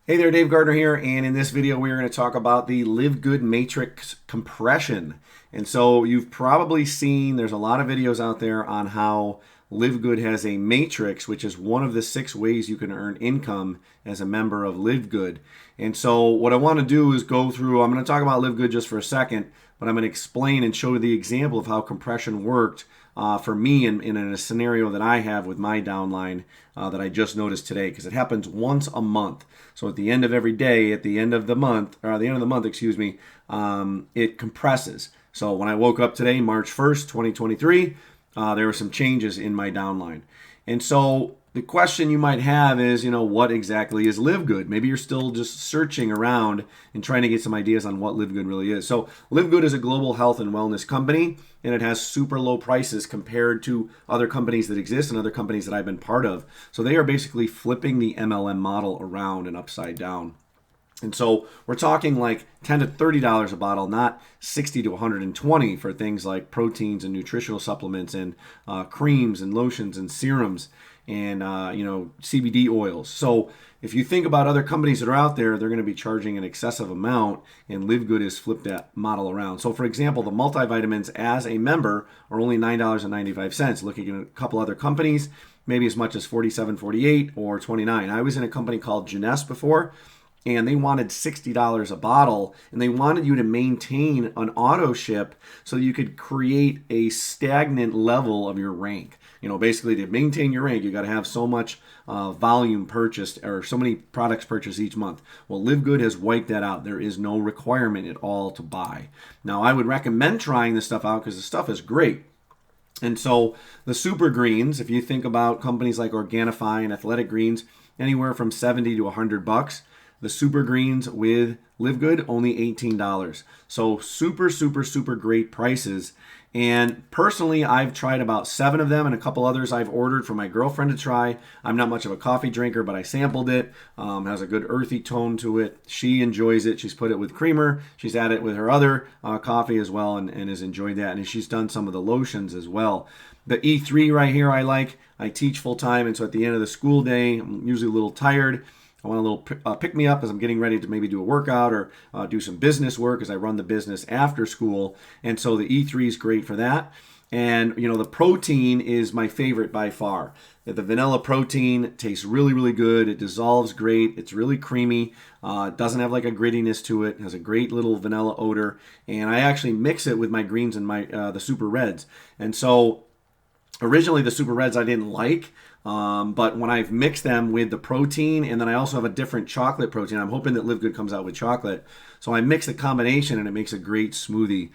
Hey there, Dave Gardner here, and in this video we are going to talk about the LiveGood Matrix compression. And so you've probably seen there's a lot of videos out there on how LiveGood has a matrix, which is one of the 6 ways you can earn income as a member of LiveGood. And so what I want to do is go through, I'm going to talk about LiveGood just for a second, but I'm going to explain and show the example of how compression worked for me in a scenario that I have with my downline that I just noticed today, because it happens once a month. So at the end of every day, at the end of the month, or at the end of the month, excuse me, it compresses. So when I woke up today, March 1st, 2023, there were some changes in my downline. And so the question you might have is, what exactly is LiveGood? Maybe you're still just searching around and trying to get some ideas on what LiveGood really is. So LiveGood is a global health and wellness company, and it has super low prices compared to other companies that exist and other companies that I've been part of. So they are basically flipping the MLM model around and upside down. And so we're talking like $10 to $30 a bottle, not $60 to $120 for things like proteins and nutritional supplements and creams and lotions and serums and CBD oils. So if you think about other companies that are out there, they're going to be charging an excessive amount, and LiveGood has flipped that model around. So for example, the multivitamins as a member are only $9.95. Looking at a couple other companies, maybe as much as $47, $48, or $29. I was in a company called Jeunesse before, and they wanted $60 a bottle, and they wanted you to maintain an auto ship so that you could create a stagnant level of your rank. Basically to maintain your rank, you got to have so much volume purchased or so many products purchased each month. Well, LiveGood has wiped that out. There is no requirement at all to buy. Now, I would recommend trying this stuff out because the stuff is great. And so the super greens, if you think about companies like Organifi and Athletic Greens, anywhere from $70 to $100. The super greens with LiveGood, only $18. So super great prices. And personally, I've tried about 7 of them, and a couple others I've ordered for my girlfriend to try. I'm not much of a coffee drinker, but I sampled it. Has a good earthy tone to it. She enjoys it. She's put it with creamer. She's had it with her other coffee as well, and has enjoyed that. And she's done some of the lotions as well. The E3 right here I like. I teach full time, and so at the end of the school day, I'm usually a little tired. I want a little pick-me-up as I'm getting ready to maybe do a workout or do some business work as I run the business after school. And so the E3 is great for that. And, the protein is my favorite by far. The vanilla protein tastes really good. It dissolves great. It's really creamy. It doesn't have like a grittiness to it. It has a great little vanilla odor. And I actually mix it with my greens and the super reds. And so originally the super reds I didn't like. But when I've mixed them with the protein, and then I also have a different chocolate protein, I'm hoping that LiveGood comes out with chocolate. So I mix the combination, and it makes a great smoothie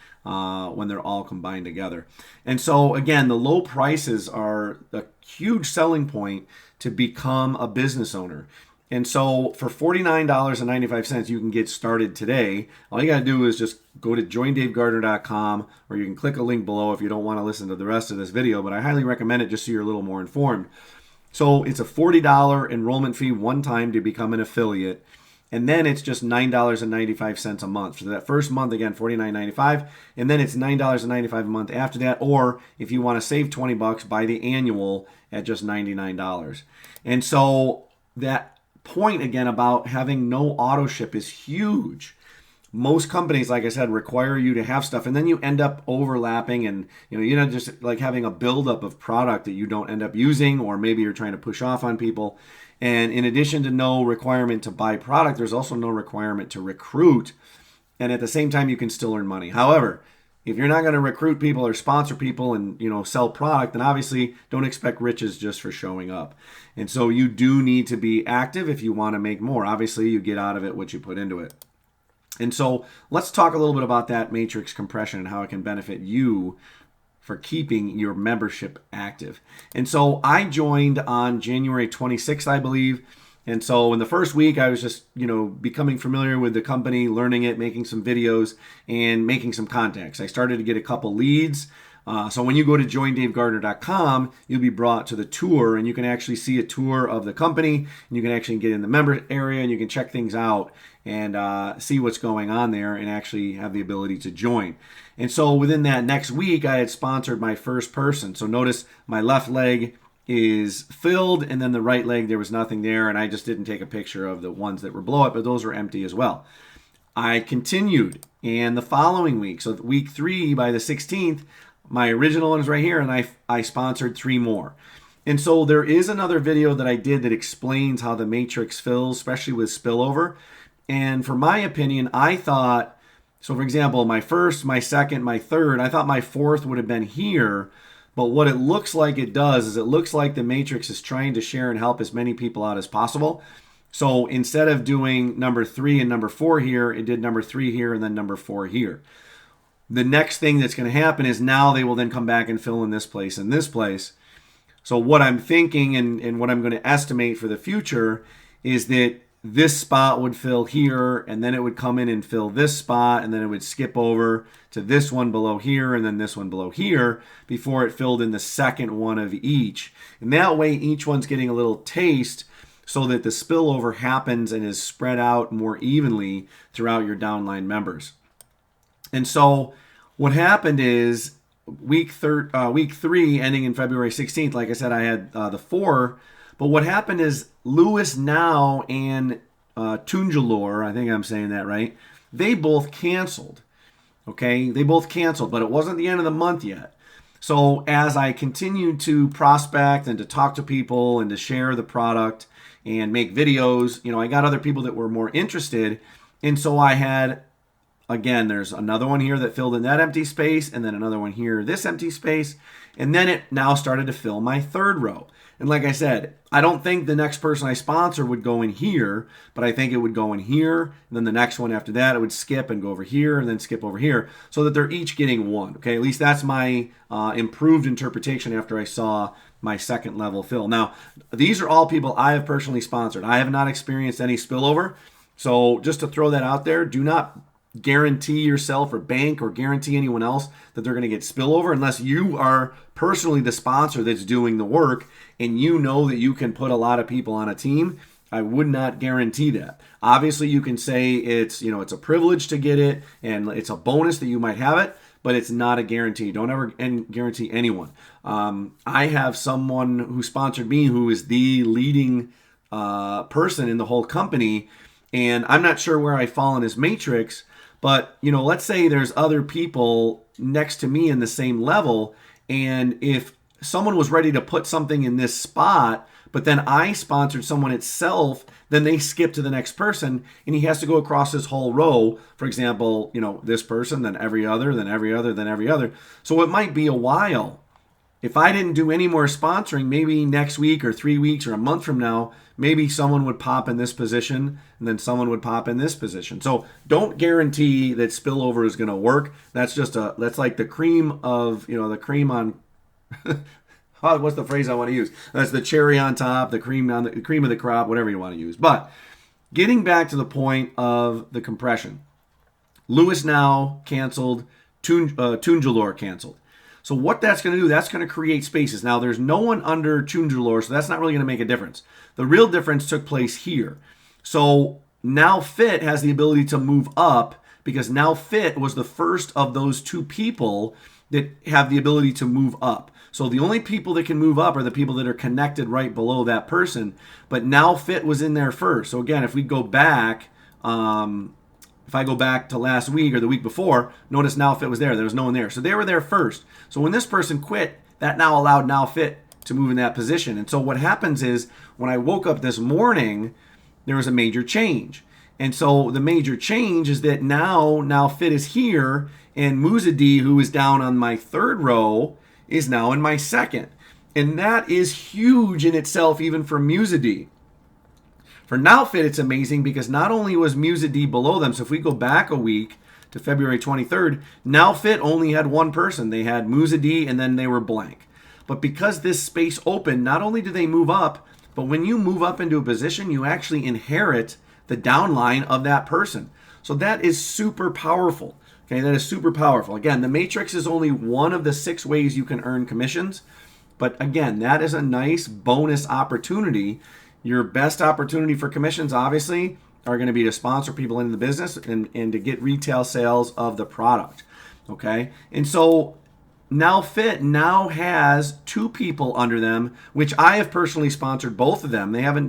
when they're all combined together. And so again, the low prices are a huge selling point to become a business owner. And so for $49.95, you can get started today. All you got to do is just go to joindaveGardner.com, or you can click a link below if you don't want to listen to the rest of this video, but I highly recommend it just so you're a little more informed. So it's a $40 enrollment fee one time to become an affiliate, and then it's just $9.95 a month. So that first month, again, $49.95, and then it's $9.95 a month after that, or if you want to save $20, buy the annual at just $99. And so that point again about having no auto ship is huge. Most companies, like I said, require you to have stuff, and then you end up overlapping, and just like having a buildup of product that you don't end up using, or maybe you're trying to push off on people. And in addition to no requirement to buy product, there's also no requirement to recruit, and at the same time you can still earn money. However, if you're not going to recruit people or sponsor people and sell product, then obviously don't expect riches just for showing up. And so you do need to be active if you want to make more. Obviously, you get out of it what you put into it. And so let's talk a little bit about that matrix compression and how it can benefit you for keeping your membership active. And so I joined on January 26th, I believe. And so in the first week, I was just, becoming familiar with the company, learning it, making some videos, and making some contacts. I started to get a couple leads. So when you go to joindavegardner.com, you'll be brought to the tour, and you can actually see a tour of the company, and you can actually get in the member area, and you can check things out and see what's going on there and actually have the ability to join. And so within that next week, I had sponsored my first person. So notice my left leg is filled, and then the right leg, there was nothing there, and I just didn't take a picture of the ones that were below it, but those were empty as well. I continued, and the following week, so week 3 by the 16th, my original one is right here, and I sponsored 3 more. And so there is another video that I did that explains how the matrix fills, especially with spillover. And for my opinion, I thought, so for example, my first, my second, my third, I thought my fourth would have been here. But what it looks like it does is it looks like the matrix is trying to share and help as many people out as possible. So instead of doing number 3 and number 4 here, it did number 3 here and then number 4 here. The next thing that's going to happen is now they will then come back and fill in this place and this place. So what I'm thinking and what I'm going to estimate for the future is that this spot would fill here, and then it would come in and fill this spot, and then it would skip over to this one below here, and then this one below here, before it filled in the second one of each. And that way, each one's getting a little taste so that the spillover happens and is spread out more evenly throughout your downline members. And so what happened is week 3, ending in February 16th, like I said, I had the 4. But what happened is Lewis Now and Tunjalore, I think I'm saying that right, they both canceled. Okay, they both canceled, but it wasn't the end of the month yet. So as I continued to prospect and to talk to people and to share the product and make videos, I got other people that were more interested. And so I had, again, there's another one here that filled in that empty space, and then another one here, this empty space. And then it now started to fill my third row. And like I said, I don't think the next person I sponsor would go in here, but I think it would go in here, and then the next one after that, it would skip and go over here, and then skip over here, so that they're each getting one. Okay, at least that's my improved interpretation after I saw my second level fill. Now, these are all people I have personally sponsored. I have not experienced any spillover. So just to throw that out there, do not guarantee yourself or bank or guarantee anyone else that they're going to get spillover unless you are personally the sponsor that's doing the work and you know that you can put a lot of people on a team. I would not guarantee that. Obviously, you can say it's a privilege to get it and it's a bonus that you might have it, but it's not a guarantee. Don't ever guarantee anyone. I have someone who sponsored me who is the leading person in the whole company, and I'm not sure where I fall in his matrix. But, let's say there's other people next to me in the same level, and if someone was ready to put something in this spot, but then I sponsored someone itself, then they skip to the next person, and he has to go across this whole row. For example, this person, then every other, then every other, then every other. So it might be a while. If I didn't do any more sponsoring, maybe next week or 3 weeks or a month from now, maybe someone would pop in this position and then someone would pop in this position. So don't guarantee that spillover is going to work. That's that's like the cream of, the cream on, what's the phrase I want to use? That's the cherry on top, the cream of the crop, whatever you want to use. But getting back to the point of the compression, Lewis Now canceled, Tunjalore canceled. So what that's going to do, that's going to create spaces. Now, there's no one under Tunjalore, so that's not really going to make a difference. The real difference took place here. So Now Fit has the ability to move up because Now Fit was the first of those 2 people that have the ability to move up. So the only people that can move up are the people that are connected right below that person. But Now Fit was in there first. So again, if we go back, if I go back to last week or the week before, notice Now Fit was there. There was no one there. So they were there first. So when this person quit, that now allowed Now Fit to move in that position. And so what happens is when I woke up this morning, there was a major change. And so the major change is that now Fit is here, and Muzadi, who is down on my third row, is now in my second. And that is huge in itself, even for Muzadi. For Now Fit, it's amazing because not only was Muzadi below them, so if we go back a week to February 23rd, Now Fit only had one person. They had Muzadi and then they were blank. But because this space opened, not only do they move up, but when you move up into a position, you actually inherit the downline of that person. So that is super powerful. Okay, that is super powerful. Again, the matrix is only one of the 6 ways you can earn commissions. But again, that is a nice bonus opportunity. Your best opportunity for commissions, obviously, are going to be to sponsor people into the business and to get retail sales of the product. Okay? And so Now Fit now has 2 people under them, which I have personally sponsored both of them. They haven't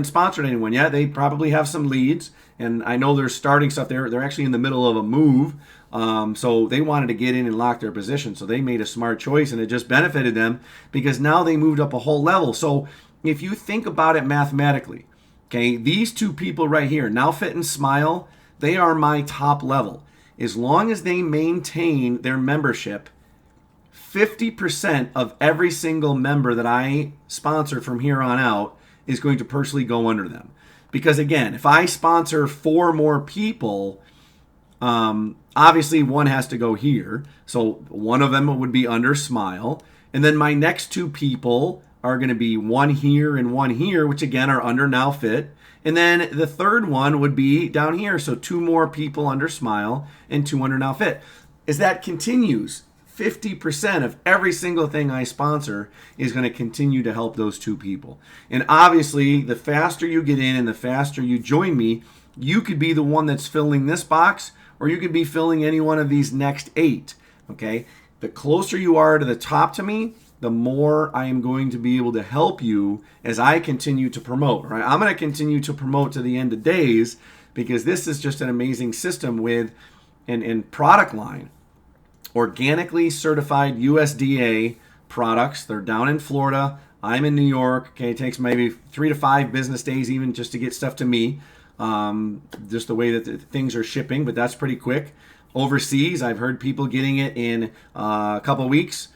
sponsored anyone yet. They probably have some leads, and I know they're starting stuff. They're actually in the middle of a move, so they wanted to get in and lock their position. So they made a smart choice, and it just benefited them because now they moved up a whole level. So if you think about it mathematically, okay, these 2 people right here, Now Fit and Smile, they are my top level. As long as they maintain their membership, 50% of every single member that I sponsor from here on out is going to personally go under them. Because again, if I sponsor 4 more people, obviously one has to go here. So one of them would be under Smile. And then my next 2 people are going to be one here and one here, which again are under Now Fit. And then the third one would be down here. So 2 more people under Smile and 2 under Now Fit. As that continues, 50% of every single thing I sponsor is going to continue to help those 2 people. And obviously, the faster you get in and the faster you join me, you could be the one that's filling this box, or you could be filling any one of these next 8. Okay? The closer you are to the top to me, the more I am going to be able to help you as I continue to promote. Right? I'm going to continue to promote to the end of days because this is just an amazing system with an product line. Organically certified USDA products. They're down in Florida. I'm in New York. Okay, it takes maybe 3 to 5 business days even just to get stuff to me. Just the way that things are shipping, but that's pretty quick. Overseas, I've heard people getting it in a couple of weeks.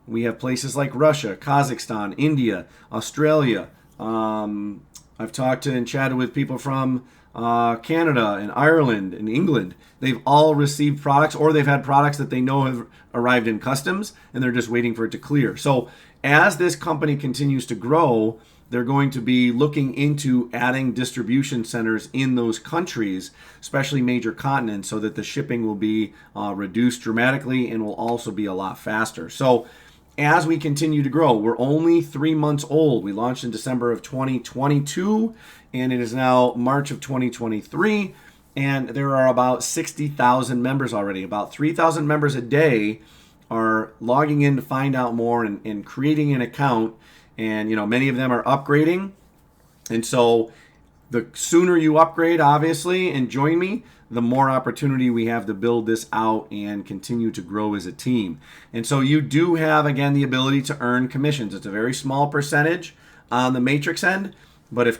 We have places like Russia, Kazakhstan, India, Australia. I've talked to and chatted with people from Canada and Ireland and England. They've all received products, or they've had products that they know have arrived in customs and they're just waiting for it to clear. So as this company continues to grow, they're going to be looking into adding distribution centers in those countries, especially major continents, so that the shipping will be reduced dramatically and will also be a lot faster. So as we continue to grow, we're only 3 months old. We launched in December of 2022, and it is now March of 2023, and there are about 60,000 members already. About 3,000 members a day are logging in to find out more and creating an account, and many of them are upgrading. And so the sooner you upgrade, obviously, and join me, the more opportunity we have to build this out and continue to grow as a team. And so you do have, again, the ability to earn commissions. It's a very small percentage on the Matrix end, but if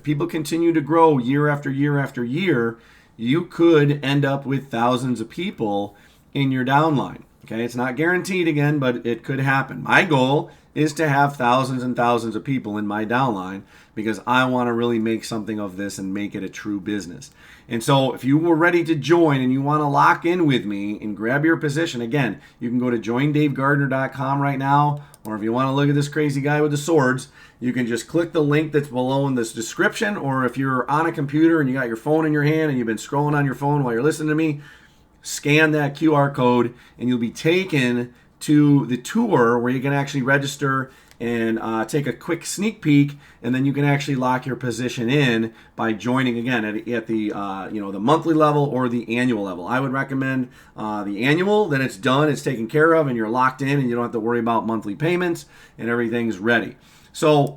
people continue to grow year after year after year, you could end up with thousands of people in your downline. Okay, it's not guaranteed again, but it could happen. My goal is to have thousands and thousands of people in my downline because I want to really make something of this and make it a true business. And so if you were ready to join and you want to lock in with me and grab your position, again, you can go to joindavegardner.com right now, or if you want to look at this crazy guy with the swords, you can just click the link that's below in this description, or if you're on a computer and you got your phone in your hand and you've been scrolling on your phone while you're listening to me, scan that QR code and you'll be taken to the tour where you can actually register and take a quick sneak peek, and then you can actually lock your position in by joining again at the the monthly level or the annual level. I would recommend the annual. Then it's done, it's taken care of, and you're locked in, and you don't have to worry about monthly payments, and everything's ready. So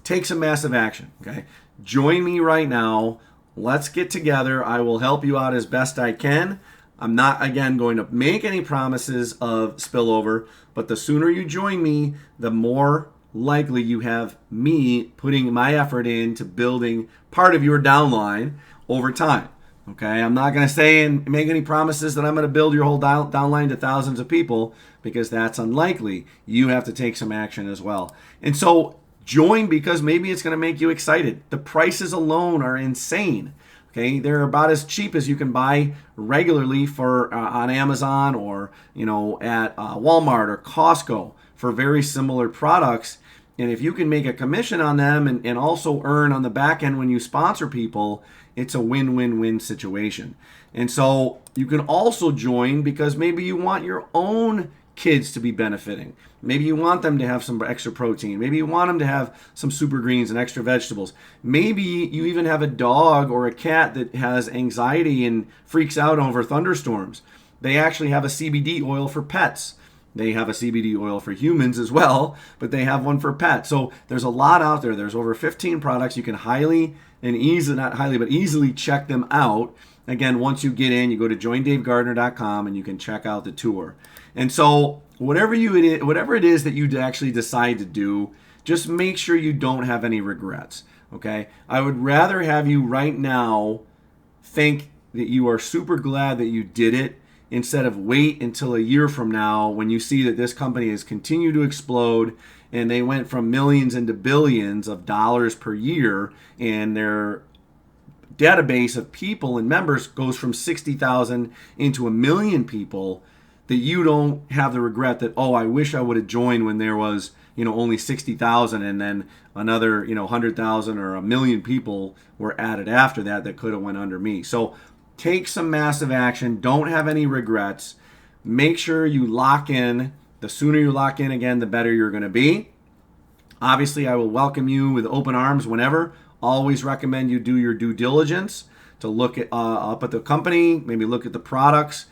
take some massive action. Okay, join me right now. Let's get together. I will help you out as best I can. I'm not, again, going to make any promises of spillover, but the sooner you join me, the more likely you have me putting my effort into building part of your downline over time. Okay, I'm not going to say and make any promises that I'm going to build your whole downline to thousands of people because that's unlikely. You have to take some action as well. And so join because maybe it's going to make you excited. The prices alone are insane. Okay, they're about as cheap as you can buy regularly for on Amazon or at Walmart or Costco for very similar products. And if you can make a commission on them and also earn on the back end when you sponsor people, it's a win-win-win situation. And so you can also join because maybe you want your own kids to be benefiting. Maybe you want them to have some extra protein. Maybe you want them to have some super greens and extra vegetables. Maybe you even have a dog or a cat that has anxiety and freaks out over thunderstorms. They actually have a CBD oil for pets. They have a CBD oil for humans as well, but they have one for pets. So there's a lot out there. There's over 15 products. You can highly and easily, not highly, but easily check them out. Again, once you get in, you go to joindavegardner.com and you can check out the tour. And so whatever it is that you actually decide to do, just make sure you don't have any regrets. Okay? I would rather have you right now think that you are super glad that you did it, instead of wait until a year from now when you see that this company has continued to explode and they went from millions into billions of dollars per year, and their database of people and members goes from 60,000 into 1 million people, that you don't have the regret that, oh, I wish I would have joined when there was, only 60,000 and then another, 100,000 or 1 million people were added after that could have went under me. So take some massive action. Don't have any regrets. Make sure you lock in. The sooner you lock in, again, the better you're going to be. Obviously, I will welcome you with open arms whenever. Always recommend you do your due diligence to look at up at the company, maybe look at the products,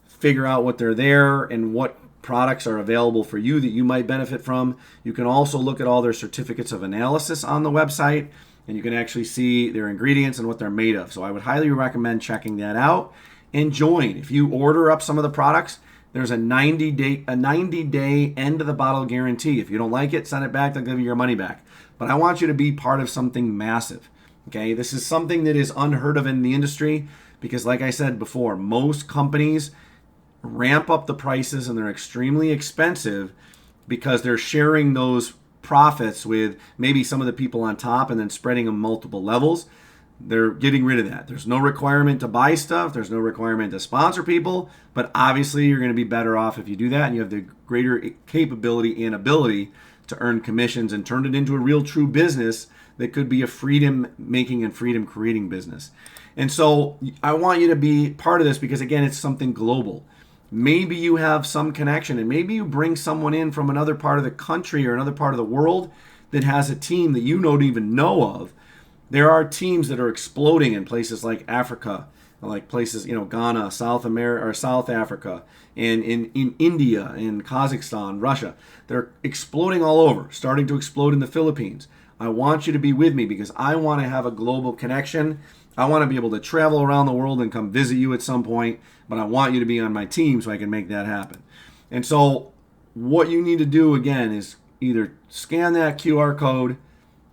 figure out what they're there and what products are available for you that you might benefit from. You can also look at all their certificates of analysis on the website, and you can actually see their ingredients and what they're made of. So I would highly recommend checking that out and join. If you order up some of the products, there's a 90-day end of the bottle guarantee. If you don't like it, send it back. They'll give you your money back. But I want you to be part of something massive. Okay, this is something that is unheard of in the industry because, like I said before, most companies ramp up the prices and they're extremely expensive because they're sharing those profits with maybe some of the people on top and then spreading them multiple levels. They're getting rid of that. There's no requirement to buy stuff. There's no requirement to sponsor people, but obviously you're going to be better off if you do that and you have the greater capability and ability to earn commissions and turn it into a real true business that could be a freedom making and freedom creating business. And so I want you to be part of this because, again, it's something global. Maybe you have some connection and maybe you bring someone in from another part of the country or another part of the world that has a team that you don't even know of. There are teams that are exploding in places like Africa, like places, Ghana, South America or South Africa, and in India, in Kazakhstan, Russia. They're exploding all over, starting to explode in the Philippines. I want you to be with me because I want to have a global connection. I want to be able to travel around the world and come visit you at some point, but I want you to be on my team so I can make that happen. And so what you need to do, again, is either scan that QR code,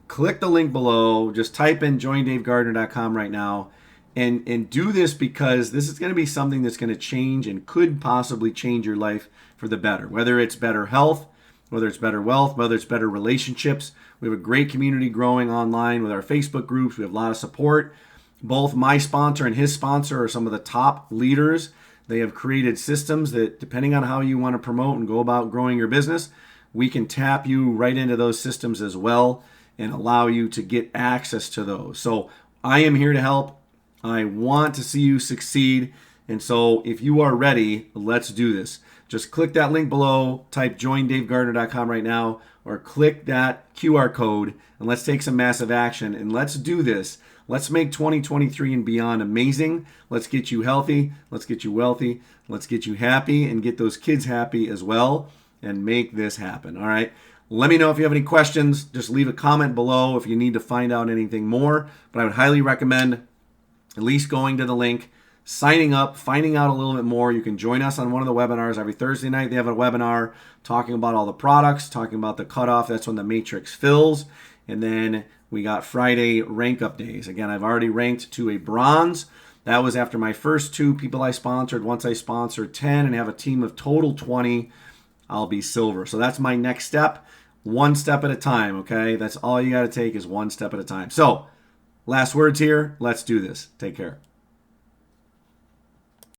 click the link below, just type in joindavegardner.com right now, and do this because this is going to be something that's going to change and could possibly change your life for the better. Whether it's better health, whether it's better wealth, whether it's better relationships. We have a great community growing online with our Facebook groups. We have a lot of support. Both my sponsor and his sponsor are some of the top leaders. They have created systems that, depending on how you want to promote and go about growing your business, we can tap you right into those systems as well and allow you to get access to those. So I am here to help. I want to see you succeed. And so if you are ready, let's do this. Just click that link below, type joindavegardner.com right now, or click that QR code, and let's take some massive action, and let's do this. Let's make 2023 and beyond amazing. Let's get you healthy. Let's get you wealthy. Let's get you happy and get those kids happy as well and make this happen. All right. Let me know if you have any questions. Just leave a comment below if you need to find out anything more. But I would highly recommend at least going to the link, signing up, finding out a little bit more. You can join us on one of the webinars. Every Thursday night they have a webinar talking about all the products, talking about the cutoff. That's when the matrix fills. And then we got Friday rank up days. Again, I've already ranked to a bronze. That was after my first 2 people I sponsored. Once I sponsored 10 and have a team of total 20, I'll be silver. So that's my next step. One step at a time, okay? That's all you got to take is one step at a time. So, last words here. Let's do this. Take care.